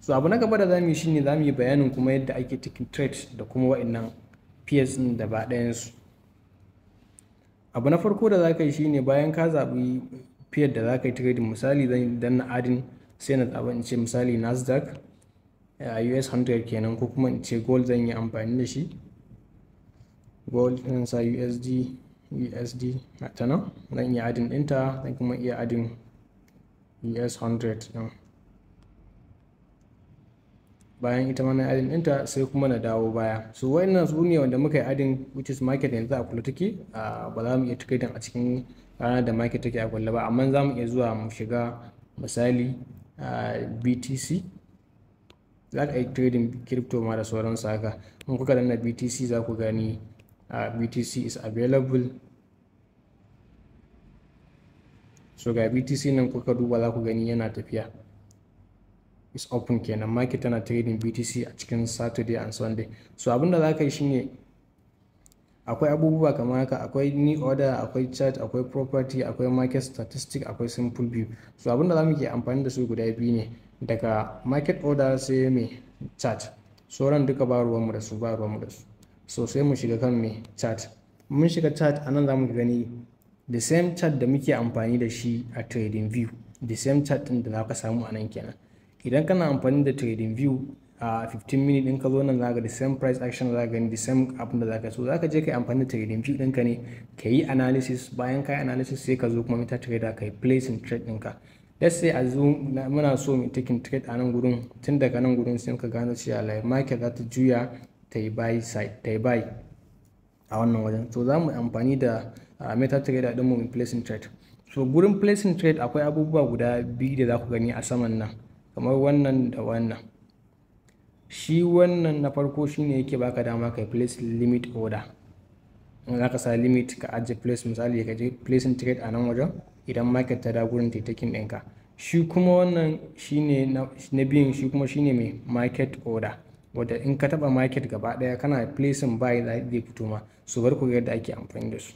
So abu na gaba da zamu yi shine zamu yi bayanin kuma yadda ake taking trade da kuma wa'annan pairs din da ba ɗayan su. Abu na farko da zaka yi shine bayan ka zaɓi pair da zaka yi trading, misali zan danna adding sai na zaɓa in ce misali Nasdaq US 100 kenan, ko kuma in ce gold zan yi amfani da shi. Gold ɗin sa USD ta nan zan iya adding ɗinta, zan kuma iya adding US 100 ɗin. Bayan ita ma na adding ɗinta sai kuma na dawo baya. So wayannan su ne wanda muka yi adding, which is market yanzu a kulle take. Ba za mu iya trading a cikin ranar da market take a kulle ba, amma za mu iya zuwa mu shiga misali BTC. Za ka yi trading crypto ma da sauransu haka. In kuka danna BTC za ku gani BTC is available. So ga BTC nan kuka duba za ku gani yana tafiya, is open kenan. Market tana trading BTC a cikin Saturday and Sunday. So abinda za ka yi shine akwai abubuwa kamar haka, akwai new order, akwai chart, akwai property, akwai market statistic, akwai simple view. So abinda za mu ke amfani da su guda biyu ne, daga market order sai mai chart. Sauran duka ba ruwanmu da su. So sai mu shiga kan mai chart. Mun shiga chart, anan za mu gani the same chart da muke amfani da shi a trading view, the same chart din da za ka samu anan kenan. Idan kana amfani da trading view a 15 minute din ka zo nan zaka the same price action, zaka gani the same abin da zaka so. Zaka je kai amfani da trading view ɗinka ne ka yi analysis. Bayan ka yi analysis sai ka zo kuma MetaTrader ka yi placing trade ɗinka. Let's say a zo muna so mu taking trade a nan gurin, tun daga nan gurin sai ka gano cewa like market za ta juya ta yi buy side, ta yi buy a wannan wajen. So za mu amfani da MetaTrader din mu placing trade. So gurin placing trade akwai abubuwa guda biyu da za ku gani a saman nan, kamar wannan da wannan. Shi wannan na farko shine yake baka dama kai place limit order. In za ka sa limit ka ajiye place, misali ka je placing trade a nan wajen idan market ta da gurin taking ɗinka. Shi kuma wannan shine na biyun, shi kuma shine mai market order, wadda in ka taba market gaba daya kana placing buy zai fito ma. So bar ku ga yadda ake amfani da su.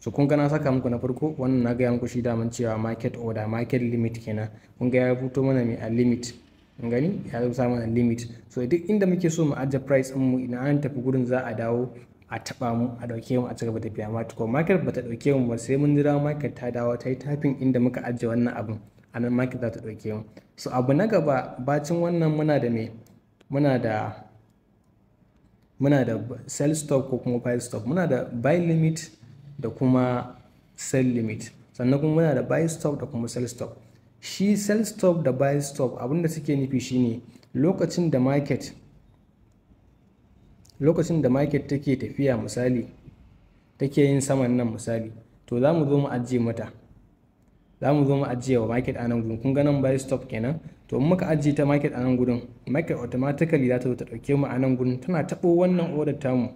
So kun ga na saka muku na farko, wannan na gaya muku shi daman cewa market order, market limit kenan. Kun ga ya fito mana mai a limit, kun gani ya zo mana limit. So duk inda muke so mu ajiye price din mu, idan an tafi gurin za a dawo a taba mu, a dauke mu a cigaba da tafiya. Ma ko market bata dauke mu ba, sai mun jira market ta dawo ta yi tapping inda muka ajiye wannan abin, anan market za ta dauke mu. So abu na gaba bacin wannan muna da me, muna da sell stop ko kuma buy stop. Muna da buy limit da kuma sell limit, sannan kuma muna da buy stop da kuma sell stop. Shi sell stop da buy stop abinda suke nufi shine lokacin da market take tafiya, misali take yin saman nan misali, to za mu zo mu ajiye mata, za mu zo mu ajiye wa market a nan gurin. Kun ga nan buy stop kenan. To in muka ajiye ta market a nan gurin, market automatically za ta zo ta dauke mu a nan gurin, tana tabo wannan order tamu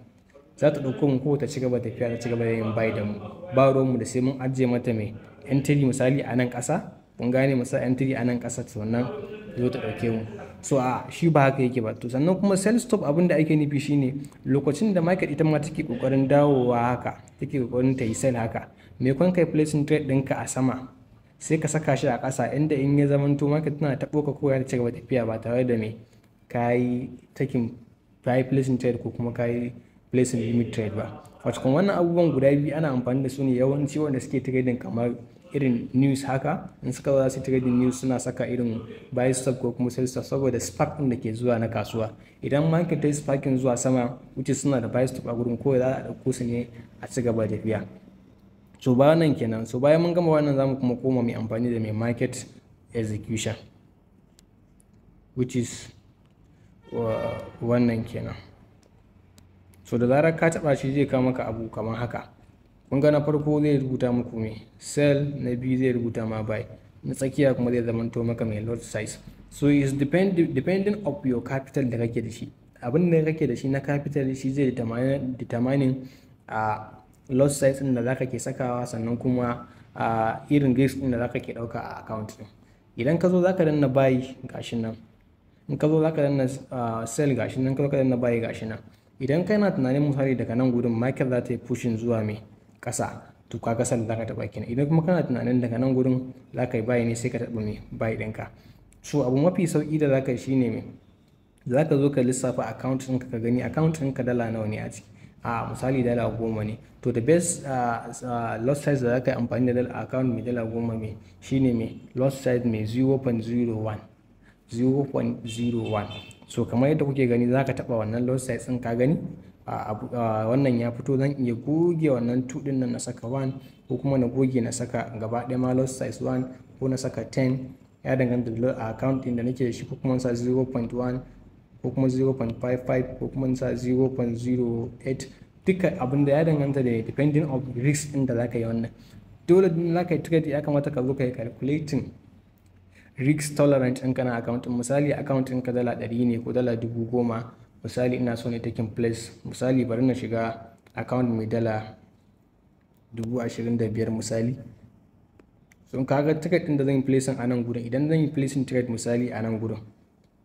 za ta dauko mu ko ta cigaba da tafiya, ta cigaba da yin buy da mu. Ba ruwan mu da sai mun ajiye mata mai entry misali a nan ƙasa. Kun gane, masa entry a nan ƙasa, sannan zo ta dauke mu. So shi ba haka yake ba. To sannan kuma sell stop abin da ake nufi shine lokacin da market ita ma take kokarin dawowa haka, take kokarin ta yi sell haka, me kun kai placing trade ɗinka a sama sai ka saka shi a ƙasa, inda in ya zamanto market tana taɓo ka ko ya ci gaba tafiya ba tare da me kayi placing trade ko kuma kayi placing limit trade ba. Wato kuma wannan abubuwan guda biyu ana amfani da su ne yawanci wanda suke trading kamar irin news haka. In suka zo za su trading news suna saka irin buy stop ko kuma sell stop, saboda spark din da ke zuwa na kasuwa. Idan market ta yi sparking zuwa sama, wuce suna da buy stop a gurin, ko za a dauko su ne a ci gaba da tafiya. So bayan nan kenan. So bayan mun gama wannan zamu kuma koma mai amfani da mai market execution, which is wannan kenan. So da zarar ka taba shi zai kawo maka abu kamar haka. Kun ga na farko zai rubuta muku mai sell, na biyu zai rubuta ma buy, na tsakiya kuma zai zamanto maka mai lot size. So is depending of your capital da kake da shi. Abin da kake da shi na capital shi zai determining lot size din da zaka ke sakawa, sannan kuma irin risk din da zaka ke dauka a account din. Idan ka zo zaka danna buy gashi nan, in ka zo zaka danna sell gashi nan, ka zo ka danna buy gashi nan. Idan kana tunanin misali daga nan gudun market za ta yi pushing zuwa mai kasa, to ka sell zaka taba kenan. Idan kuma kana tunanin daga nan gudun zaka yi buy ne, sai ka taba mai buy ɗinka. So abu mafi sauki da zaka yi shine me, zaka zo ka lissafa account ɗinka ka gani account ɗinka dala nawa ne a ciki. A misali dala 10 ne, to the best lot size da zaka yi amfani da dala account mai dala 10 me shine me lot size mai 0.01. So kamar yadda kuke gani zaka taba wannan lot size ɗin ka gani wannan ya fito, zan iya goge wannan 2 ɗin nan na saka 1 ko kuma na goge na saka gaba ɗaya ma lot size 1 ko na saka 10, ya danganta da account ɗin da nake da shi, ko kuma sa 0.1 ko kuma 0.55 ko kuma sa 0.08, duka abin da ya danganta da depending of risk ɗin da zaka yi. Wannan dole din zaka yi trade ya kamata ka zo ka yi calculating risk tolerant ɗinka na account ɗin. Misali account ɗinka dala 100 ne ko dala 10,000, misali ina so ne taking place, misali bari na shiga account mai dala 25,000 misali. So kaga trade ɗin da zan yi placing a nan gudun, idan zan yi placing trade misali a nan gudun,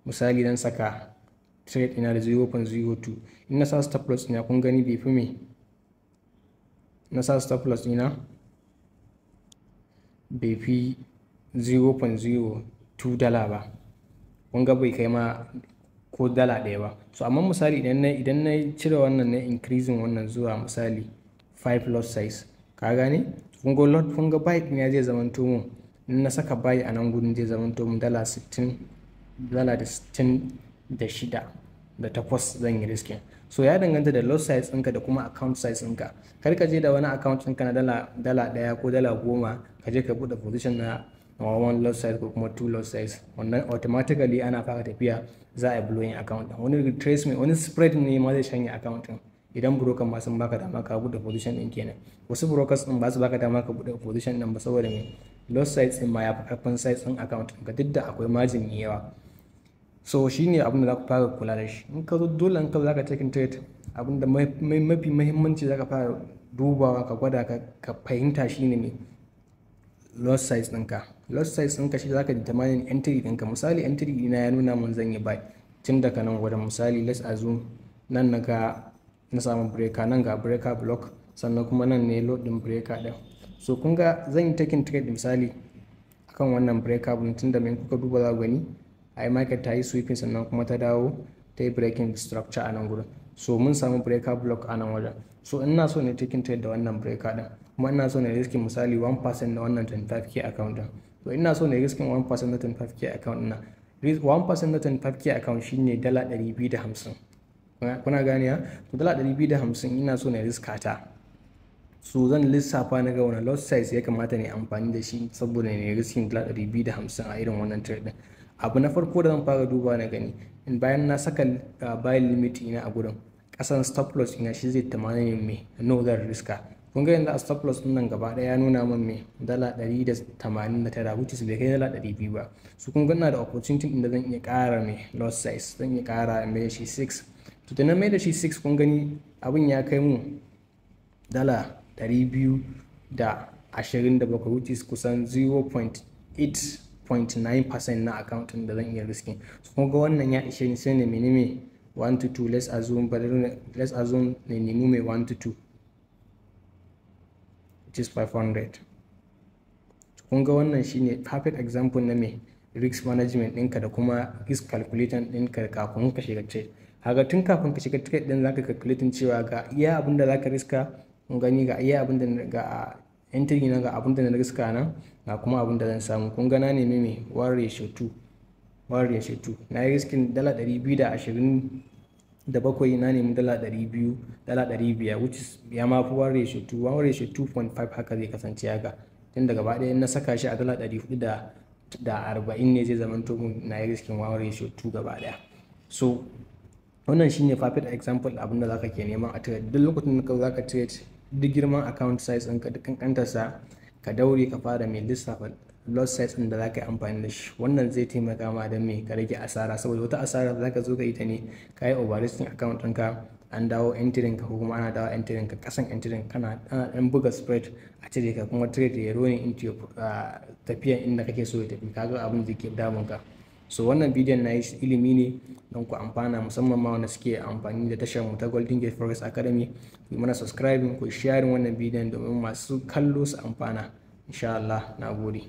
misali dan saka trade ina da 0.02, in na sa stop loss ina kun gani bai fi me, na sa stop loss ina bai fi 0.02 dala ba, kun ga bai kai ma ko dala ɗaya ba. So amma misali idan na cire wannan na increasing wannan zuwa misali 5 lot size, ka gane kun ga buy ɗin ya zai zamanto mun, in na saka buy a nan gudun zai zamanto mun dala 66 da 8 zan yi riskin. So ya danganta da lot size ɗinka da kuma account size ɗinka. Kar ka je da wani account ɗinka na dala 1 ko dala 10 ka je ka buɗe position na 1 lot size ko kuma 2 lot size, wannan automatically ana fara tafiya za a yi blowing account ɗin. Wani retracement, wani spread ne ma zai shanye account ɗin idan broker ma sun baka dama ka buɗe position ɗin kenan. Wasu brokers ɗin ba su baka dama ka buɗe position ɗin ba saboda me lot size ɗin ma ya fi ƙarfin size ɗin account ɗinka, duk da akwai margin mai yawa. So shine abin da za ku fara kula da shi. In ka zo dole in ka za ka taking trade, abin da mafi muhimmanci za ka fara dubawa ka gwada ka fahimta shine ne lot size ɗinka. Lot size ɗinka shi za ka determine entry ɗinka. Misali entry ɗina ya nuna mun zan yi buy tun daga nan wajen, misali let's assume nan na samu breaker, nan ga breaker block, sannan kuma nan ne load ɗin breaker ɗin. So kun ga zan yi taking trade misali akan wannan breaker block, tun da mai kuka duba za gani ai market ta yi sweeping sannan kuma ta dawo ta yi breaking structure a nan gurin. So mun samu breaker block a nan wajen. So ina so ne taking trade da wannan breaker din, kuma ina so ne riskin misali 1% na wannan 25k account din. So ina so ne riskin 1% na 25k account din. 1% na 25k account shine dala 250. Kuna gane ya? To dala 250 ina so ne riska ta. So zan lissafa na ga wani lot size ya kamata ne amfani da shi saboda ne riskin dala 250 a irin wannan trade din. Abu na farko da zan fara duba na gani, in bayan na saka buy limit ina a gurin, kasan stop loss ina shi zai tamanin me no zan riska. Kun ga yanzu a stop loss din nan gaba daya ya nuna min me dala 189, which is bai kai dala 200 ba. So kun ga ina da opportunity inda zan iya ƙara me lot size, zan iya ƙara mai da shi 6. To da na mai da shi 6 kun gani abin ya kai mu dala 227, which is kusan 0.9% na account da zan iya risking. So kun ga wannan ya ishe ni sai ne menene 1 to 2, let's assume ne nemi mai 1 to 2, which is 500. So kun ga wannan shine perfect example na me risk management ɗinka da kuma risk calculator ɗinka kafin ka shiga trade. Haka tun kafin ka shiga trade ɗin zaka calculating cewa ga iya abin da zaka riska, kun gani ga iya abin da ga entry na ga abin da na riska nan, ga kuma abin da zan samu. Kun ga na nemi me 1:2, na yi riskin dala 227, na nemi dala 200, dala 500, which is ya ma fi 1:2.5 haka zai kasance haka. Tun daga gaba ɗaya na saka shi a dala 440 ne zai zamanto mun na yi riskin 1:2 gaba ɗaya. So wannan shine perfect example abin da zaka ke neman a trade. Duk lokacin da zaka trade, duk girman account size ɗinka, duk kankantarsa, ka daure ka fara mai lissafa lot size ɗin da za ka yi amfani da shi. Wannan zai taimaka ma don me ka rage asara, saboda wata asara za ka zo ka yi ta ne ka yi overlisting account ɗinka, an dawo entering ka ko kuma ana dawo entering ka kasan entering kana ɗan buga spread a cire ka, kuma trade ya rolling into tafiyan inda kake so ya tafi, kaga abin da ke damun ka. So wannan bidiyon na yi ilimi ne don ku amfana, musamman ma wanda suke amfani da tashar mu ta Golden Gate Forex Academy. Ku mana subscribing, ku sharing wannan bidiyon domin masu kallo su amfana. Insha Allah, na gode.